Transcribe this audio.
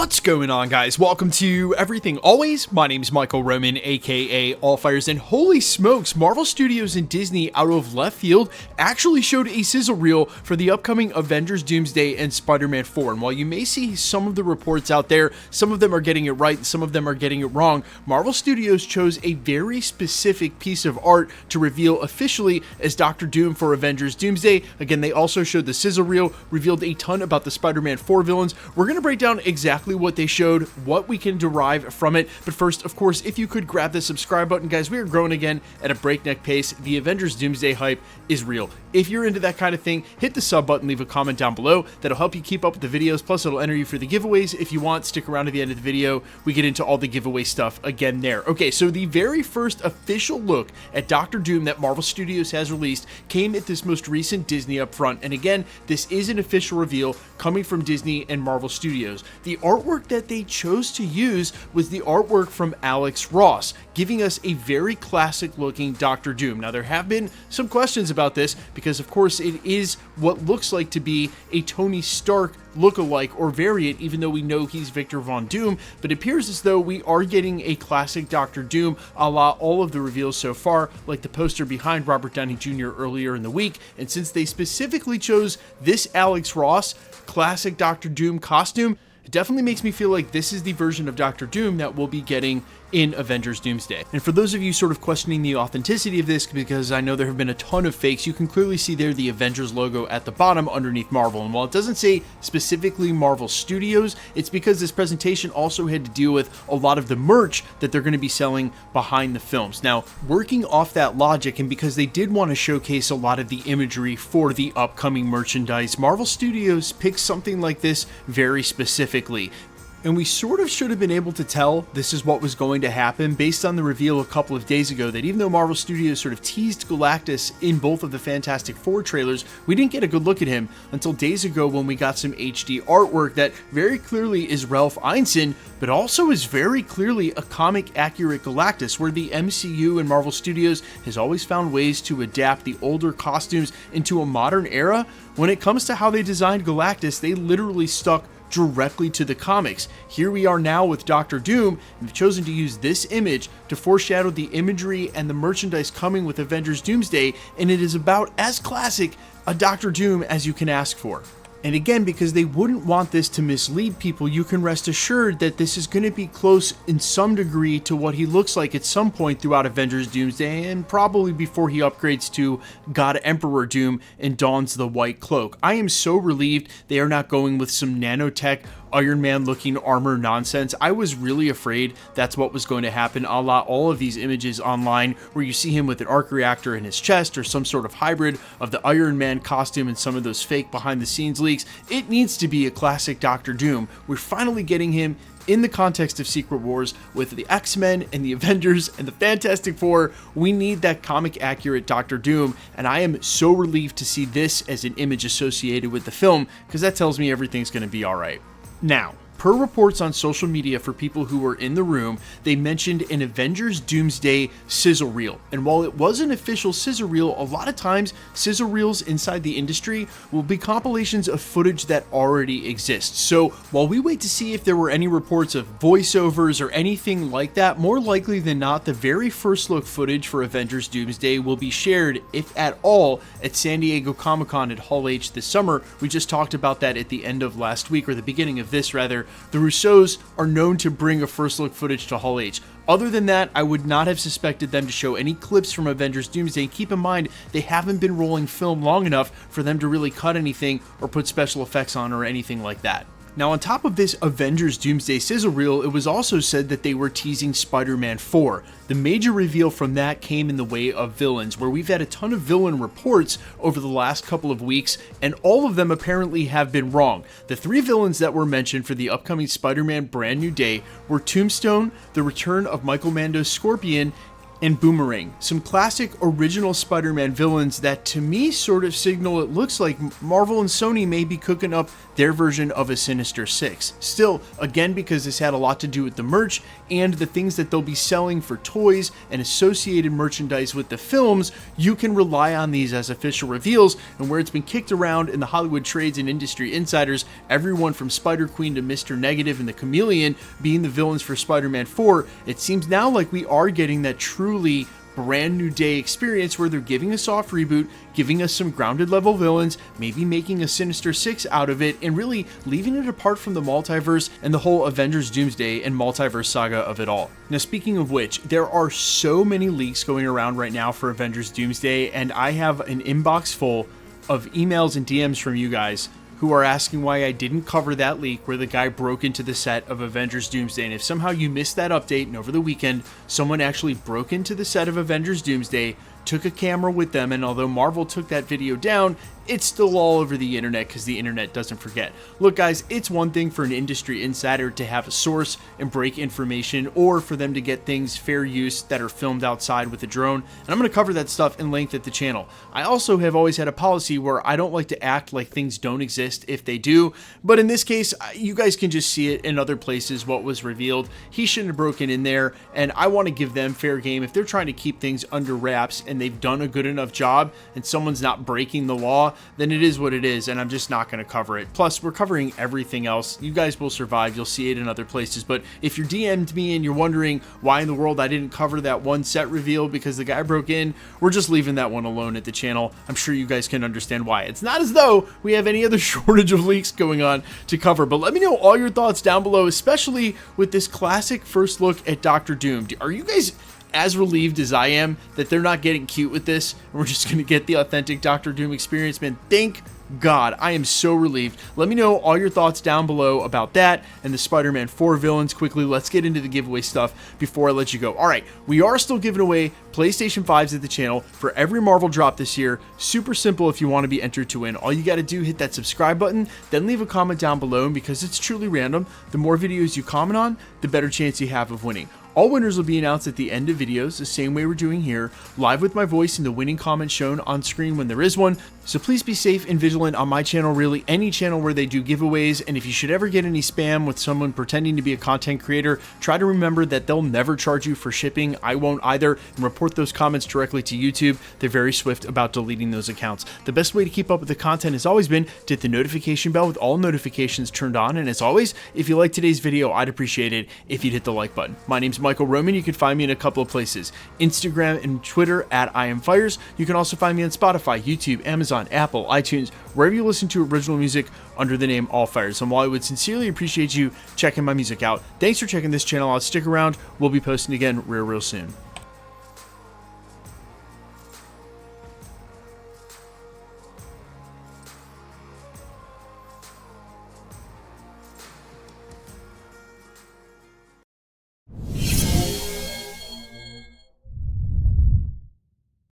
What's going on, guys? Welcome to Everything Always. My name is Michael Roman, aka Allfires, and holy smokes, Marvel Studios and Disney, out of left field, actually showed a sizzle reel for the upcoming Avengers Doomsday and SpiderMan 4. And while you may see some of the reports out there, some of them are getting it right, some of them are getting it wrong, Marvel Studios chose a very specific piece of art to reveal officially as Doctor Doom for Avengers Doomsday. Again, they also showed the sizzle reel, revealed a ton about the SpiderMan 4 villains. We're going to break down exactly what they showed, what we can derive from it. But first, of course, if you could grab the subscribe button, guys, we are growing again at a breakneck pace. The Avengers Doomsday hype is real. If you're into that kind of thing, hit the sub button, leave a comment down below. That'll help you keep up with the videos, plus it'll enter you for the giveaways. If you want, stick around to the end of the video. We get into all the giveaway stuff again there. Okay, so the very first official look at Doctor Doom that Marvel Studios has released came at this most recent Disney upfront. And again, this is an official reveal coming from Disney and Marvel Studios. The artwork that they chose to use was the artwork from Alex Ross, giving us a very classic looking Doctor Doom. Now, there have been some questions about this because, of course, it is what looks like to be a Tony Stark look-alike or variant, even though we know he's Victor Von Doom. But it appears as though we are getting a classic Doctor Doom, a la all of the reveals so far, like the poster behind Robert Downey Jr. earlier in the week. And since they specifically chose this Alex Ross classic Doctor Doom costume, it definitely makes me feel like this is the version of Doctor Doom that we'll be getting in Avengers Doomsday. And for those of you sort of questioning the authenticity of this, because I know there have been a ton of fakes, you can clearly see there the Avengers logo at the bottom underneath Marvel. And while it doesn't say specifically Marvel Studios, it's because this presentation also had to deal with a lot of the merch that they're going to be selling behind the films. Now, working off that logic, and because they did want to showcase a lot of the imagery for the upcoming merchandise, Marvel Studios picked something like this very specifically. And we sort of should have been able to tell this is what was going to happen based on the reveal a couple of days ago, that even though Marvel Studios sort of teased Galactus in both of the Fantastic Four trailers, we didn't get a good look at him until days ago when we got some HD artwork that very clearly is Ralph Ineson, but also is very clearly a comic-accurate Galactus, where the MCU and Marvel Studios has always found ways to adapt the older costumes into a modern era. When it comes to how they designed Galactus, they literally stuck directly to the comics. Here we are now with Doctor Doom, and they've chosen to use this image to foreshadow the imagery and the merchandise coming with Avengers Doomsday, and it is about as classic a Doctor Doom as you can ask for. And again, because they wouldn't want this to mislead people, you can rest assured that this is going to be close in some degree to what he looks like at some point throughout Avengers Doomsday, and probably before he upgrades to God Emperor Doom and dons the white cloak. I am so relieved they are not going with some nanotech Iron Man looking armor nonsense. I was really afraid that's what was going to happen, a la all of these images online where you see him with an arc reactor in his chest or some sort of hybrid of the Iron Man costume and some of those fake behind the scenes leaks. It needs to be a classic Doctor Doom. We're finally getting him in the context of Secret Wars with the X-Men and the Avengers and the Fantastic Four. We need that comic accurate Doctor Doom, and I am so relieved to see this as an image associated with the film, because that tells me everything's going to be all right. Now, per reports on social media for people who were in the room, they mentioned an Avengers Doomsday sizzle reel. And while it was an official sizzle reel, a lot of times sizzle reels inside the industry will be compilations of footage that already exists. So while we wait to see if there were any reports of voiceovers or anything like that, more likely than not, the very first look footage for Avengers Doomsday will be shared, if at all, at San Diego Comic-Con at Hall H this summer. We just talked about that at the end of last week, or the beginning of this rather. The Russos are known to bring a first look footage to Hall H. Other than that, I would not have suspected them to show any clips from Avengers Doomsday. Keep in mind, they haven't been rolling film long enough for them to really cut anything or put special effects on or anything like that. Now, on top of this Avengers Doomsday sizzle reel, it was also said that they were teasing SpiderMan 4. The major reveal from that came in the way of villains, where we've had a ton of villain reports over the last couple of weeks, and all of them apparently have been wrong. The three villains that were mentioned for the upcoming Spider-Man Brand New Day were Tombstone, the return of Michael Mando's Scorpion, and Boomerang, some classic original Spider-Man villains that to me sort of signal it looks like Marvel and Sony may be cooking up their version of a Sinister Six. Still, again, because this had a lot to do with the merch and the things that they'll be selling for toys and associated merchandise with the films, you can rely on these as official reveals, and where it's been kicked around in the Hollywood trades and industry insiders, everyone from Spider-Queen to Mr. Negative and the Chameleon being the villains for Spider-Man 4, it seems now like we are getting that truly brand new day experience where they're giving a soft reboot, giving us some grounded level villains, maybe making a Sinister Six out of it, and really leaving it apart from the multiverse and the whole Avengers Doomsday and Multiverse saga of it all. Now, speaking of which, there are so many leaks going around right now for Avengers Doomsday, and I have an inbox full of emails and DMs from you guys who are asking why I didn't cover that leak where the guy broke into the set of Avengers Doomsday. And if somehow you missed that update and over the weekend someone actually broke into the set of Avengers Doomsday, took a camera with them, and although Marvel took that video down, it's still all over the internet because the internet doesn't forget. Look guys, it's one thing for an industry insider to have a source and break information, or for them to get things fair use that are filmed outside with a drone, and I'm going to cover that stuff in length at the channel. I also have always had a policy where I don't like to act like things don't exist if they do, but in this case, you guys can just see it in other places what was revealed. He shouldn't have broken in there, and I want to give them fair game. If they're trying to keep things under wraps and they've done a good enough job and someone's not breaking the law, then it is what it is, and I'm just not going to cover it. Plus, we're covering everything else. You guys will survive. You'll see it in other places. But if you're DM'd me and you're wondering why in the world I didn't cover that one set reveal because the guy broke in, we're just leaving that one alone at the channel. I'm sure you guys can understand why. It's not as though we have any other shortage of leaks going on to cover, but let me know all your thoughts down below, especially with this classic first look at Doctor Doom. Are you guys as relieved as I am that they're not getting cute with this and we're just going to get the authentic Doctor Doom experience? Man, thank God, I am so relieved. Let me know all your thoughts down below about that and the Spider-Man 4 villains. Quickly, let's get into the giveaway stuff before I let you go. Alright, we are still giving away PlayStation 5s at the channel for every Marvel drop this year. Super simple if you want to be entered to win. All you got to do, hit that subscribe button, then leave a comment down below, and because it's truly random, the more videos you comment on, the better chance you have of winning. All winners will be announced at the end of videos, the same way we're doing here, live with my voice and the winning comment shown on screen when there is one. So please be safe and vigilant on my channel, really any channel where they do giveaways, and if you should ever get any spam with someone pretending to be a content creator, try to remember that they'll never charge you for shipping. I won't either, and report those comments directly to YouTube. They're very swift about deleting those accounts. The best way to keep up with the content has always been to hit the notification bell with all notifications turned on, and as always, if you like today's video, I'd appreciate it if you'd hit the like button. My name's Michael Roman. You can find me in a couple of places, Instagram and Twitter at IamFires. You can also find me on Spotify, YouTube, Amazon, Apple, iTunes, wherever you listen to original music under the name All Fires. And while I would sincerely appreciate you checking my music out, thanks for checking this channel out. Stick around. We'll be posting again real soon.